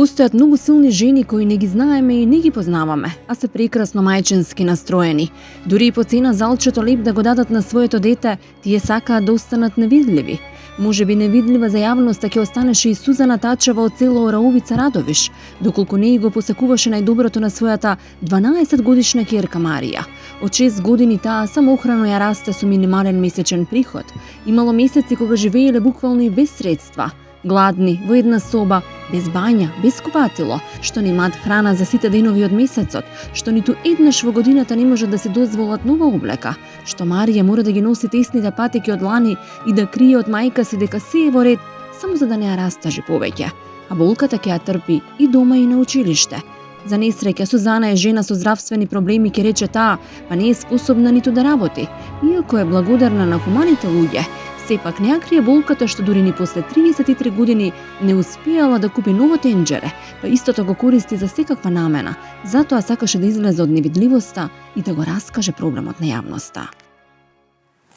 Постојат многу силни жени кои не ги знаеме и не ги познаваме, а се прекрасно мајчински настроени. Дури и по цена залчето леп да го дадат на своето дете, тие сакаат да останат невидливи. Можеби невидлива за јавноста ќе останеше и Сузана Тачева од село Ораувица Радовиш, доколку не го посакуваше најдоброто на својата 12-годишна ќерка Марија. Од 6 години таа самоохрано ја расте со минимален месечен приход. Имало месеци кога живееле буквално и без средства. Гладни, во една соба, без бања, без купатило, што немаат храна за сите денови од месецот, што ниту еднаш во годината не можат да се дозволат нова облека, што Марија мора да ги носи тесните патеки од лани и да крие од мајка си дека се е во ред, само за да не ја растажи повеќе. А болката ќе ја трпи и дома и на училиште. За несреќа, Сузана е жена со здравствени проблеми, ќе рече таа, па не е способна ниту да работи, иако е благодарна на хуманите луѓе. Сепак не ја крие болката што дури ни после 33 години не успеала да купи ново тенџере, па истото го користи за секаква намена. Затоа сакаше да излезе од невидливоста и да го раскаже проблемот на јавноста.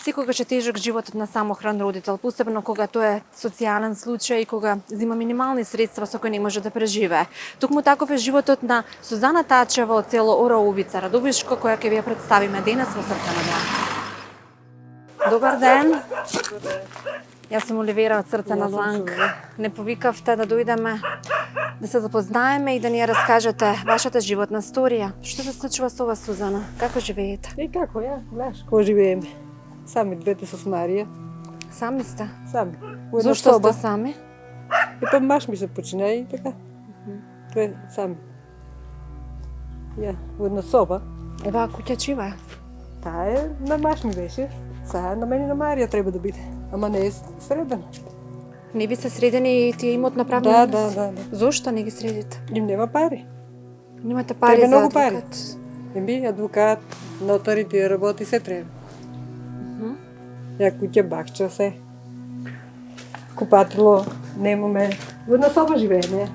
Секогаш е тежок животот на самохран родител, посебно кога тоа е социјален случај и кога зима минимални средства со кои не може да преживее. Токму таков е животот на Сузана Тачева од село Ораувица Радовишко, која ќе ви ја представиме денес во Срце на длан. Добар ден. Јас сум Оливера од Срце на длан. Не повикавте да дојдеме да се запознаеме и да ни ја раскажете вашата животна сторија. Што се случува со вас, Сузана? Како живеете? И како ја, знаеш, кој живееме? Сами двете со Марија. Сами сте? Сами. Во една Зошто соба. сте сами? И па маш ми се почина и така. Две сами. Ја, во една соба. Оваа куќа чива е? Таа е на маш ми беше. Сега на мене и на Марија треба да биде. Ама не е средена. Не би се средени тие имотно правни Да, односи? да. Зошто не ги средите? Им нема пари. Немате пари Треба за многу пари. адвокат? Еми, адвокат, нотари, тие работи, се треба. Ја куќа, бакча, се. Купатило, немаме. Во една соба живееме.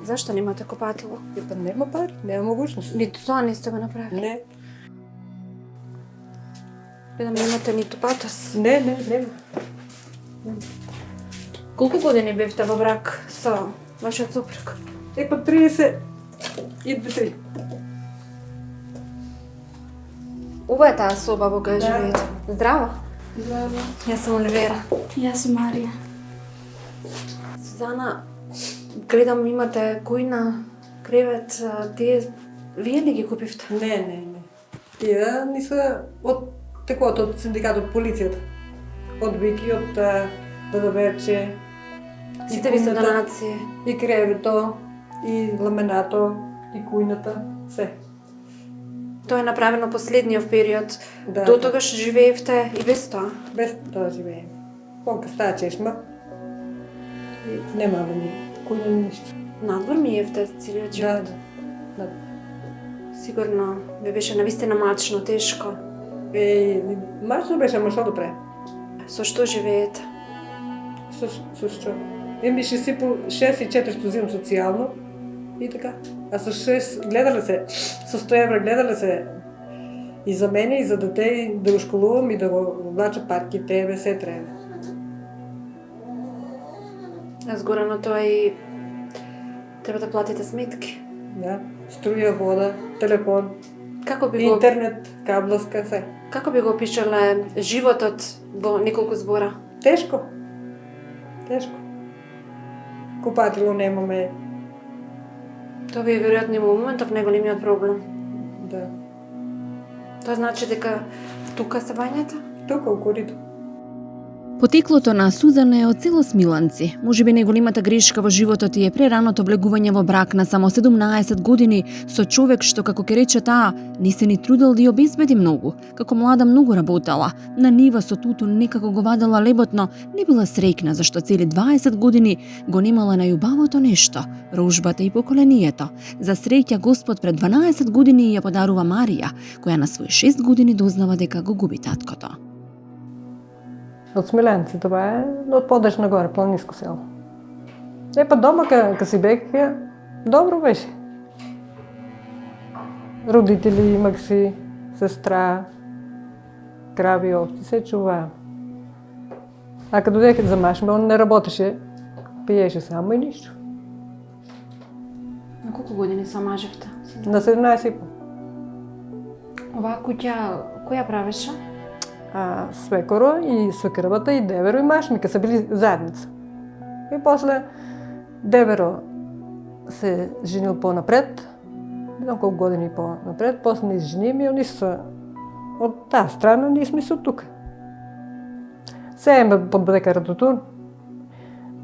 Зашто немате купатило? И па нема пари, нема могуćност. Ниту тоа не сте го направили? Не, Да немате ниту патос? нема. Колку години бевте во брак со вашиот сопруг? Па 30 и 2-3. Ова е таа соба во која Да. живеете. Здраво? Да. Јас сум Оливера. Јас сум Марија. Сузана, гледам имате којна, кревет, тие вие ли ги купивте? Не. Тие не се од текот од синдикатот полицијата. Од Вики, од ДДВ-че. Сите ви се донации. И кревето, и ламенато, и кујната, се. Тоа е направено последниот период. Да. До тогаш живеевте и без тоа. Без тоа живееме. Понка стаа чешма. И немаме ни кујна ни ништо. Надвор миевте целиот живот. Да. Сигурно ви беше навистина мачно, тешко. Мачно беше, ама што да правим? Со што живеете? Со што? Еми 6400 зим социјално и така. А со 6 гледале се, со 100 евра гледале се и за мене и за дете и да го школувам и да го влача парки, тебе, се треба. А згора на тоа и треба да платите сметки. Да. Струја, вода, телефон, Како би го интернет, каблска, се. Како би го опишале животот во неколку збора? Тешко. Купатило немаме. Тоа ви е веројатно во моментов најголемиот проблем. Да. Тоа значи дека тука се бањате? Тука у коридор. Потеклото на Сузана е од село Смиланци. Можеби најголемата грешка во животот е прераното влегување во брак на само 17 години со човек што, како ќе рече таа, не се ни трудел да ја обезбеди многу. Како млада многу работела. На нива со тутун некако го вадела леботно, не била среќна зашто цели 20 години го немала најубавото нешто – рожбата и поколението. За среќа Господ пред 12 години ја подарува Марија, која на свои 6 години дознава дека го губи таткото. Од Смиленци, тоа е од подеш нагоре, планинско село. Па дома ка си бех, добро беше. Родители имах си, сестра, крави, овци, се чуваа. А като додеха за маш, он не работеше, пиеше само и нищо. На колку години се омажевте? На 17,5. Оваа куќа, која правеше? Свекоро и свекрвата и деверо и машмика са били заедница. И после деверо се женил по-напред, не знам колко години по-напред, после не изженим и они са от тази страна, ние сме се от тук. Сееме под бдека тутун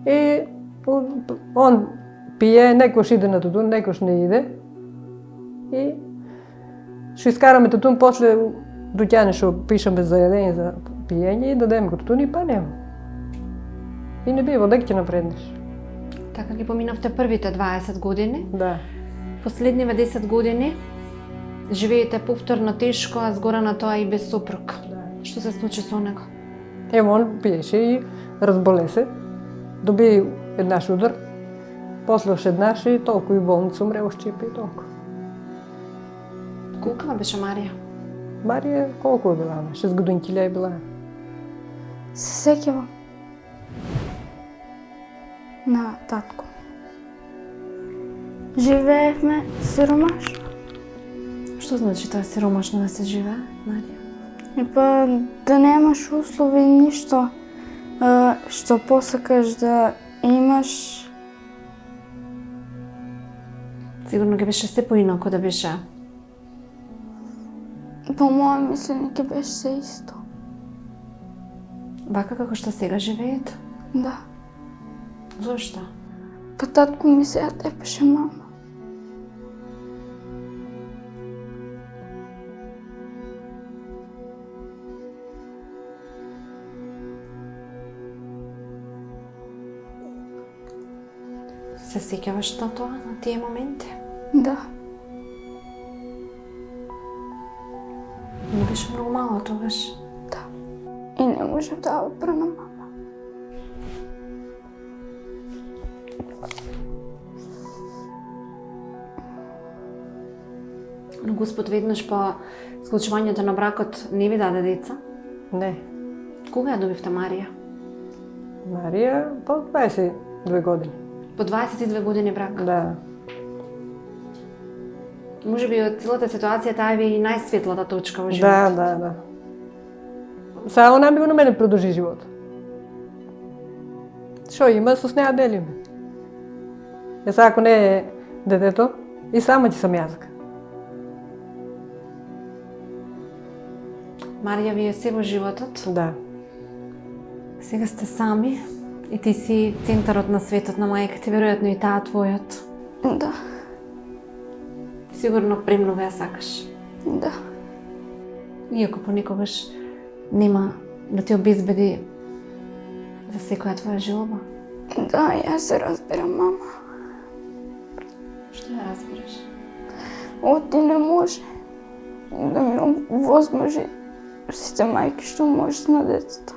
и он пие, некош иде на тутун, некош не иде. И ще изкараме тутун, после доќане што пишаме зајадење за пиење и дадеме го тутун и па нема. И не бива, дека ќе напреднеш. Така ги поминавте првите 20 години. Да. Последниве 10 години живеете повторно тешко, а згора на тоа и без сопруг. Да. Што се случи со него? Ево, он пиеше и разболе се. Доби еднаш удар, после още еднаш и толку и болница умре, още и толку. Колкава беше Марија? Марија колко е била? 6 годинки ли е била? Се сеќавам на татко. Живеевме сиромашно. Што значи тоа сиромашно да се живее, Марија? И па да немаш услови, ништо што посакаш да имаш. Сигурно ќе беше се поинако да беше. По моје мислење ќе беше се исто. Вака како што сега живеете? Да. Зошто? Па татко ми се ја тепеше мама. Се сеќаваш на тоа, на тие моменти? Да. Не беше многу мало тогаш. Да. И не можев да опра на мама. Но Господ веднаш по склучувањето на бракот не ви даде деца? Не. Кога ја добивте Марија? Марија по 22 години. По 22 години брак? Да. Може би од целата ситуација таа ви е најсветлата точка во животот. Да. Само она ми го на мене продолжи живот. Што има, со неа делиме. Сега ако не е детето, и сама ќе сам јазик. Марија ви е се во животот. Да. Сега сте сами и ти си центарот на светот на мајка ти, веројатно и таа твојот. Да. Сигурно премногу ја сакаш. Да. Иако понекогаш нема да ти обезбеди за секоја твоја желба. Да, јас се разбирам, мама. Што ја разбираш? Оти не може да ми возможи сите мајки што може на децата.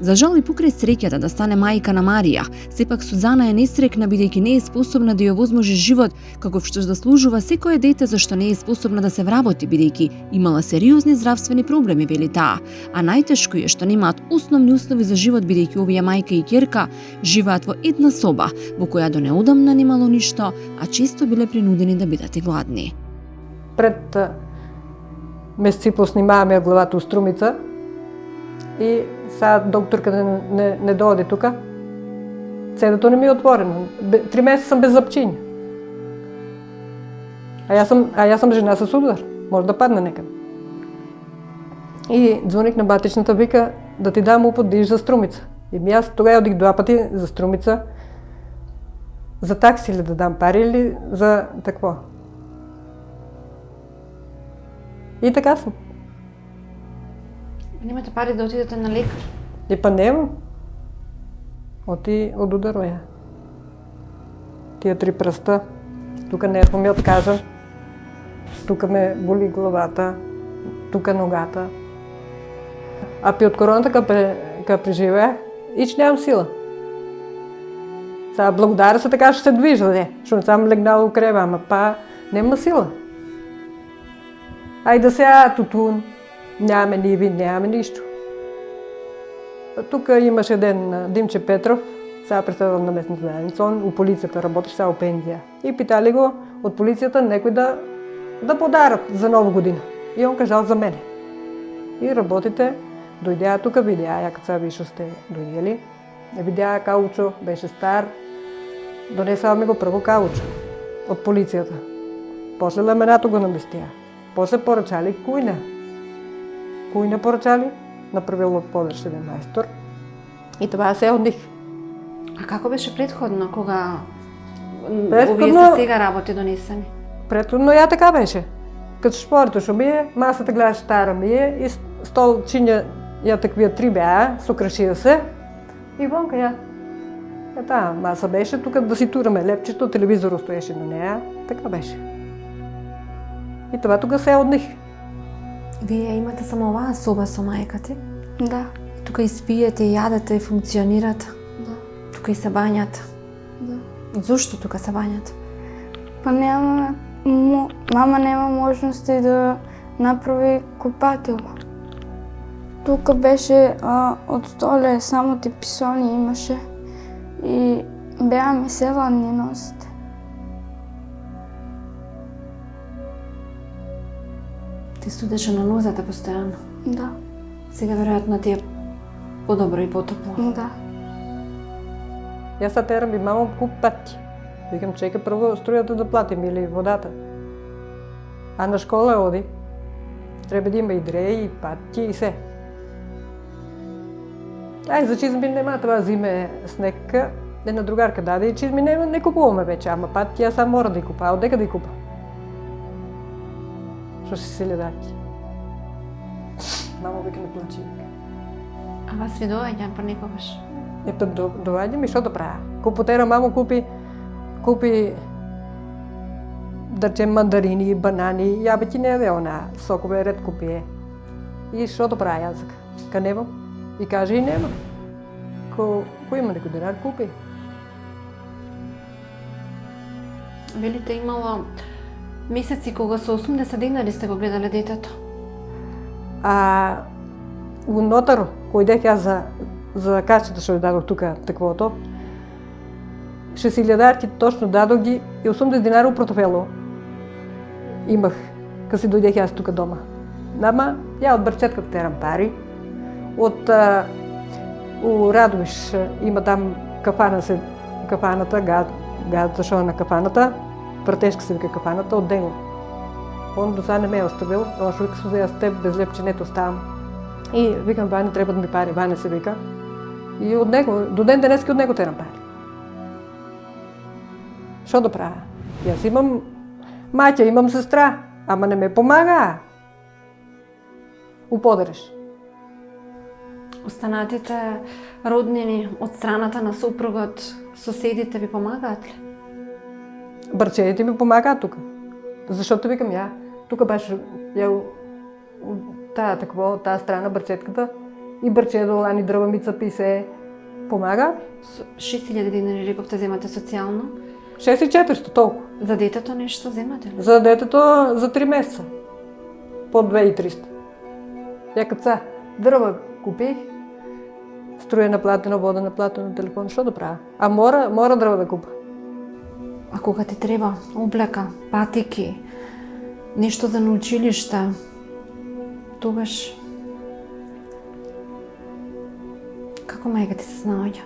За жал и покрај среќата да стане мајка на Марија, сепак Сузана е несрекна бидејќи не е способна да ја возможи живот каков што заслужува секое дете зашто не е способна да се вработи бидејќи имала сериозни здравствени проблеми, вели таа. А најтешко е што немаат основни услови за живот бидејќи овие мајка и ќерка живеат во една соба во која до неодамна немало ништо, а често биле принудени да бидат и гладни. Пред месеци снимаваме од главата у струмица и сега докторката не дојде тука. Седото не ми е отворено. 3 месеца сам без запчиња. А јас сам жена со удар. Може да падне некаде. И звоник на батичната, вика да ти дам упот да идиш за струмица. И јас тогава одих 2 пати за струмица. За такси ли да дам пари или за такво. И така сум. Немате пари да отидете на лекар? И па немам. Оти од удароја. Тие 3 прста, тука нерво ми откажа, тука ме боли главата, тука ногата. А пи од короната кога преживеах, ич немам сила. Сега благодаря се така што се движа, не, што сам легнала у крева, ама па нема сила. Ајде сега тутун, нямаме ниви, нямаме ништо. Тука имаш еден Димче Петров, сега председател на местната заедница, он у полицията работеше, сега у пензия. И питали го от полицията некой да подарат за Нова година. И он кажал за мене. И работите, дойдя тук, видя, я като сега више сте дойдели. Видя каучо, беше стар. Донесала ми го първо каучо от полицията. После ламенато го наместия. После поръчали куйна. Куйна поръчали, направил от подръчен майстор. И това се от них. А како беше предходно, кога Предходно- овие се сега работи донесени? Предходно я така беше. Като шпорито шо ми е, масата гледаш стара ми е и стол чиня я таквия 3 бяа, с украшия се. И вонка я. Та маса беше, тук да си тураме лепчето, телевизор стоеше на нея. Така беше. И това тук се е от них. Вие имате само оваа соба со мајка ти? Да, Тука и спиете, и јадете, и функционирате. да, Тука и се бањате. да. Зошто тука се бањате? Па нямаме, мама няма можности да направи купателко. Тук беше от столе само ти писони имаше и бяха ми селани носите. Ти студеше на нозете постојано. Да, Сега веројатно ти е подобро и потопло. да. Я сега терам и мамо куп пати. Викам, чека първо струята да платим или водата. А на школа оди. Трябва да има и дреи, и пати, и се. Ай, за чизми нема това зиме снег. Една другарка даде и чизми не купуваме вече, ама пати аз сам мора да й купа. А отдека да й купа? Що си се ледаки? Мамо вика не плачи. А вас ви доаѓа понекогаш? Ето доваѓа ми, што да правя? Купотера мамо купи да речем мандарини, банани, јабеки не яде она, сокове ретко пие. И што да правя јас? Ка немам? И каже и нема. Кој има некој денар, купи. Велите имало месеци кога со 80 динари сте го гледале детето. А у нотаро, кој идех јас за качето што ја дадох тука таквото, 6.000 точно дадох ги и 80 динара у портофело имах, кога си дојдех јас тука дома. Нама, ја од барчетката терам пари, от у Радовиш има там кафаната, газата шо е на кафаната, Пратешка се вика кафаната, од него. Он до сега не ме е оставил, он шо вика се аз теб без лепченето оставам. И викам, Ваня, трябва да ми пари, Ваня се вика. И от него, до ден денески от него терам пари. Що да правя? И аз имам матя, имам сестра, ама не ме помага. Уподареш. Останатите роднини од страната на супругот, соседите ви помагаат ли? Бърчедите ми помагаат тук. Защото викам я, тук беше тая страна, бърчетката, и бърчедо, лани дръва ми цъпи се помага. 6000 динари рековте земате социјално. 6400 толкова. За детето нешто земате ли? За детето за 3 месеца. По 2300. Я като са дръва купих, струя наплатено, вода наплатено, телефон, що да правя? А мора дръва да купа. А кога ти треба облека, патики, нешто за на училиште, тогаш како мајка ти се снаоѓа?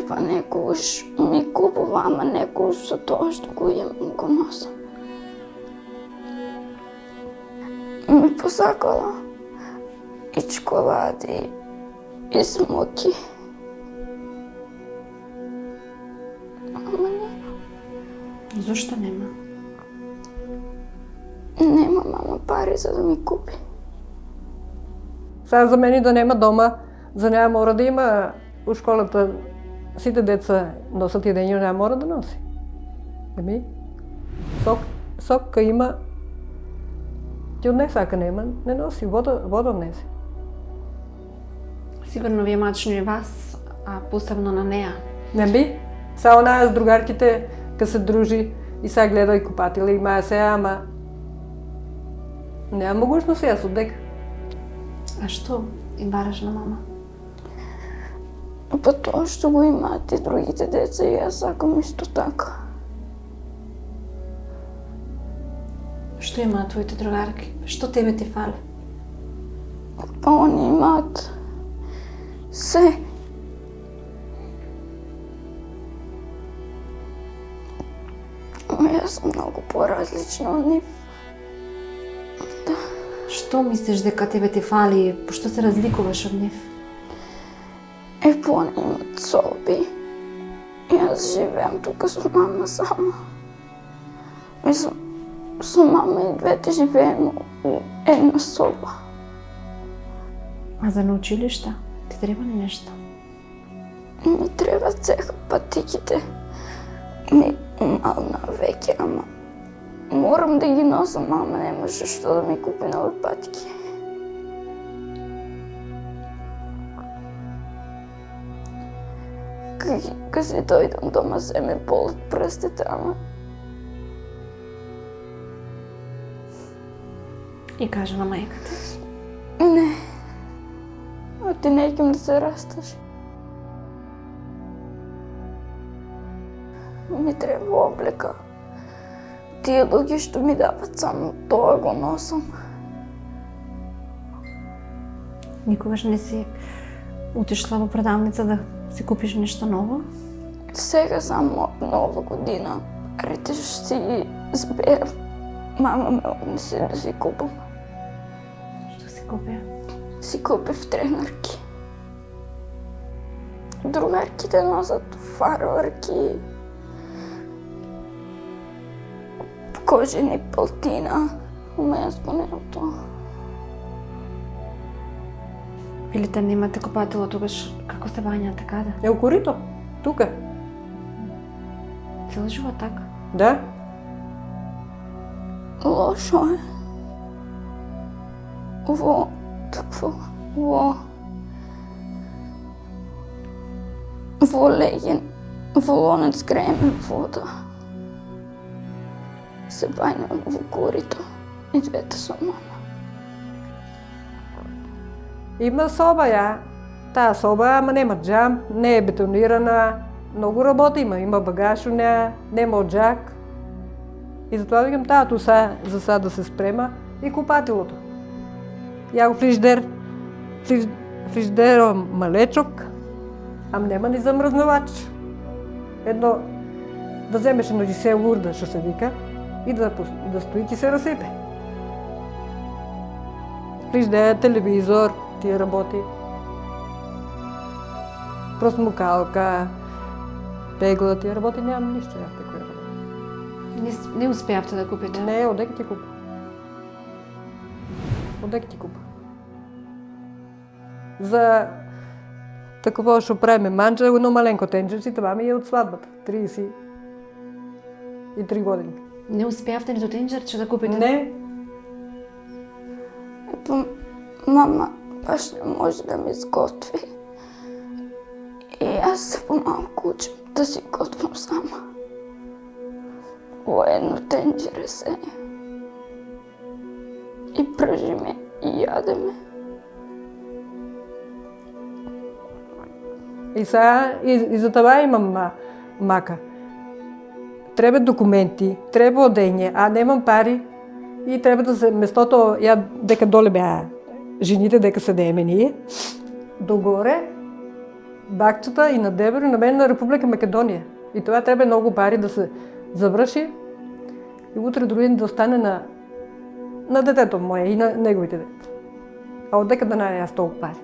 Па некогаш ми купува, ама некогаш со тоа што го имам го носам. Ми посакала и чоколади, и смоки. Ама Зошто нема? нема мама пари за да ми купи. Сега за мен и да нема дома, за нея мора да има у школата. Сите деца носат едење, нея мора да носи. Еми, сок ка има, ти однесе, ака нема, не носи, вода однесе. Сигурно ви е мачно и вас, а посебно на неа. Не би, сега она с другарките, ка се дружи и сега гледа и купатела, и мая сега, ама няма могушност јас од дека. А што им бараш на мама? Па тоа што го имаат и другите деца и јас сакам исто така. Што имаат твоите другарки? Што тебе ти фали? Па они имаат се. Јас сум многу поразлична од нив. Што мислиш дека тебе ти фали? Што се разликуваш од нив? По они имат соби. Јас живеам тука со мама сама. Мислам, со мама и двете живееме у една соба. А за на училишта? Ти треба ли нешто? Ми треба цеха патиките. Ми мална веќе, ама морам да ги носам, мама не може што да ми купи нови патики. Кога си дојдам дома, се ме болат прстите, ама И кажа на мајката. не. А ти неќем да се расташ. Ми треба облека. Тие луѓе што ми дават само тоа го носам. Никогаш не си отишла во продавница да си купиш нешто ново? Сега само нова година, рите што си ги зберав, мама ме однесе да си купам. Што си купија? Си купив тренарки. Другарките носат фарварки, кожени палтина, ама јас го немам тоа. Или те немате купатило тогаш како се бањате, каде? У корито, тука. Цел живот така? Да. Лошо е. Во леген, во лонец грееме вода. Се бањам во корито и двете со мама. Има соба, ја. Таа соба, ама нема джам, не е бетонирана, многу работа има багаж у неа, нема оджак. И затоа викам таа ту за сад да се спрема и купатилото. Ја го фриждером малечок, ама нема ни замрзнувач. Едно да земеш едно се урда, што се вика, и да стои ќе се разсипе. Фриждер, телевизор, тие работи. Просмукалка, пегла, тие работи, немам ништо ја такви работи. Не успеавте да купите? Не, одека ти купа. Одека ти купа. За такова што правиме манџа, едно маленко тенџерци, тоа ми е од свадбата, 33 години. Не успеавте нито тенџерче да купите? Не. Мама баш не може да ми сготви. И јас се помалку учам да си готвам сама. Во едно тенџере се. И пражиме и јадеме. И за това имам мака. Треба документи, треба одење, а немам пари и треба да се местото ја дека доле беа жените дека седееме ние, догоре бакчата и на Дебро и на мен на Република Македонија. И тоа треба многу пари да се заврши и утре другин да остане на детето моје и на неговите дете. А одека да најде јас толку пари?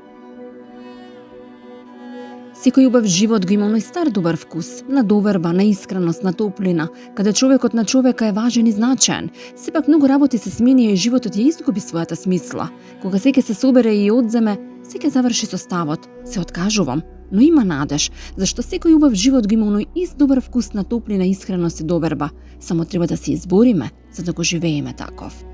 Секој убав живот го има оној стар добар вкус, на доверба, на искреност, на топлина, каде човекот на човека е важен и значаен. Сепак многу работи се сменија и животот ја изгуби својата смисла. Кога секој се собере и одземе, секој заврши со ставот: се откажувам, но има надеж, зашто секој убав живот го има оној ист добар вкус на топлина, искреност и доверба. Само треба да се избориме за да го живееме таков.